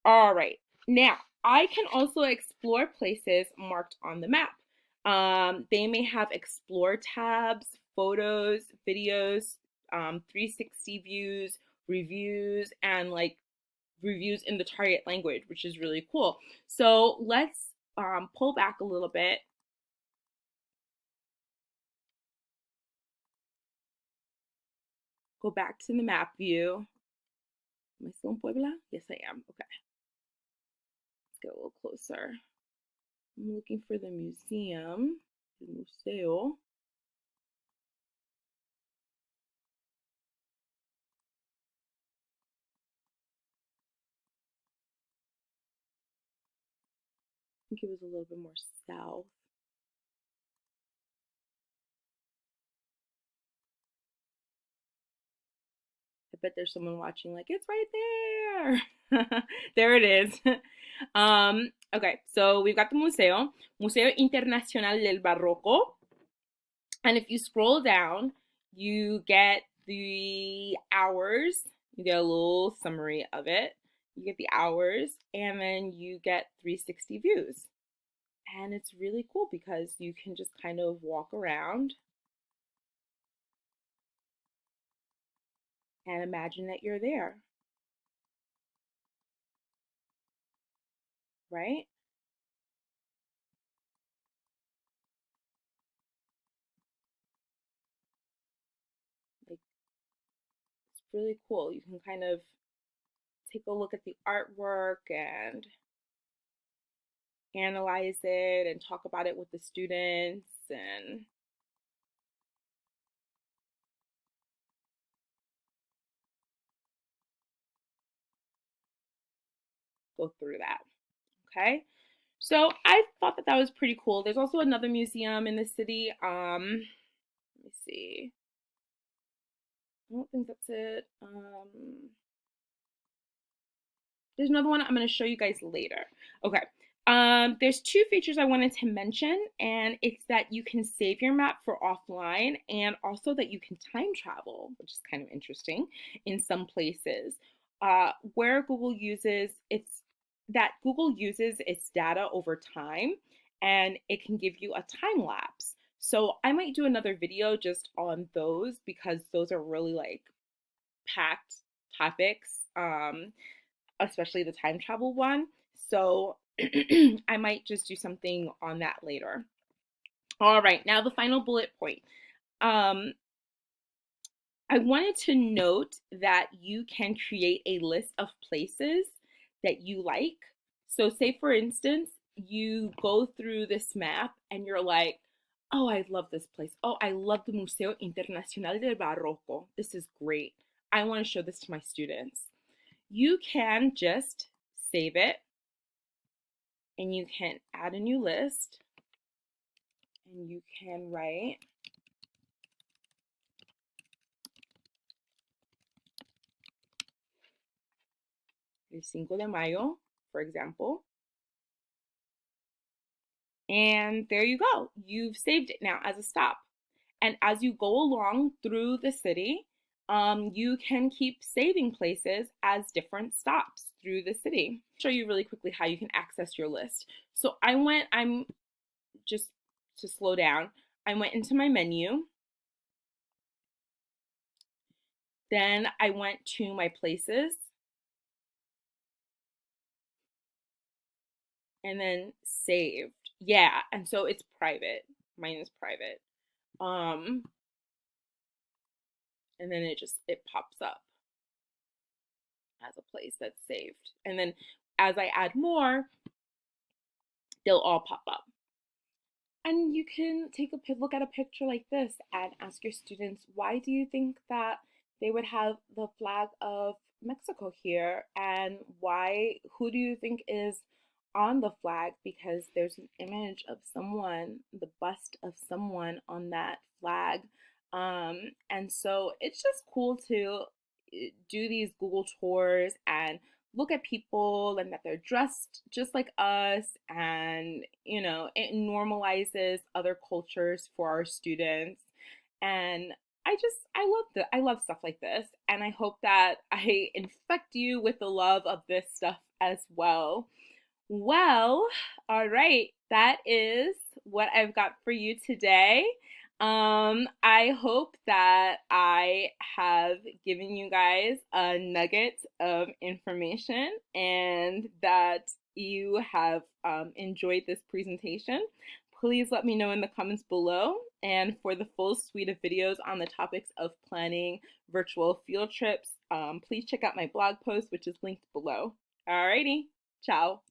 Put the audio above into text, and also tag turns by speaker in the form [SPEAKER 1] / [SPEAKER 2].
[SPEAKER 1] All right. Now, I can also explore places marked on the map. They may have explore tabs, photos, videos, 360 views, reviews, and like reviews in the target language, which is really cool. So let's pull back a little bit. Go back to the map view. Am I still in Puebla? Yes, I am. Okay. Let's get a little closer. I'm looking for the museum. The museo. I think it was a little bit more south. I bet there's someone watching like, it's right there. There it is. Okay, so we've got the museo, Museo Internacional del Barroco. And if you scroll down, you get the hours. You get a little summary of it. You get the hours, and then you get 360 views. And it's really cool because you can just kind of walk around and imagine that you're there, right? Like, it's really cool. You can kind of take a look at the artwork and analyze it and talk about it with the students and go through that. Okay. So I thought that that was pretty cool. There's also another museum in the city. Let me see. I don't think that's it. There's another one I'm going to show you guys later. Okay. There's two features I wanted to mention, and it's that you can save your map for offline and also that you can time travel, which is kind of interesting in some places. Where Google uses Google uses its data over time and it can give you a time lapse. So I might do another video just on those because those are really like packed topics. Especially the time travel one. So I might just do something on that later. All right, now the final bullet point. Um, I wanted to note that you can create a list of places that you like. So, say for instance, you go through this map and you're like, oh, I love this place. Oh, I love the Museo Internacional del Barroco. This is great. I want to show this to my students. You can just save it and you can add a new list and you can write el 5 de Mayo, for example. And there you go. You've saved it now as a stop. And as you go along through the city, you can keep saving places as different stops through the city. I'll show you really quickly how you can access your list. So I'm just to slow down, I went into my menu. Then I went to my places and then saved. Yeah, and so it's private. Mine is private. Um, and then it pops up as a place that's saved. And then as I add more, they'll all pop up. And you can take a look at a picture like this and ask your students, why do you think that they would have the flag of Mexico here? And who do you think is on the flag? Because there's an image of someone, the bust of someone on that flag. And so it's just cool to do these Google tours and look at people and that they're dressed just like us, and it normalizes other cultures for our students. And I love stuff like this, and I hope that I infect you with the love of this stuff as well. Well, all right, that is what I've got for you today. I hope that I have given you guys a nugget of information and that you have enjoyed this presentation. Please let me know in the comments below. And for the full suite of videos on the topics of planning virtual field trips, please check out my blog post, which is linked below. Alrighty, ciao.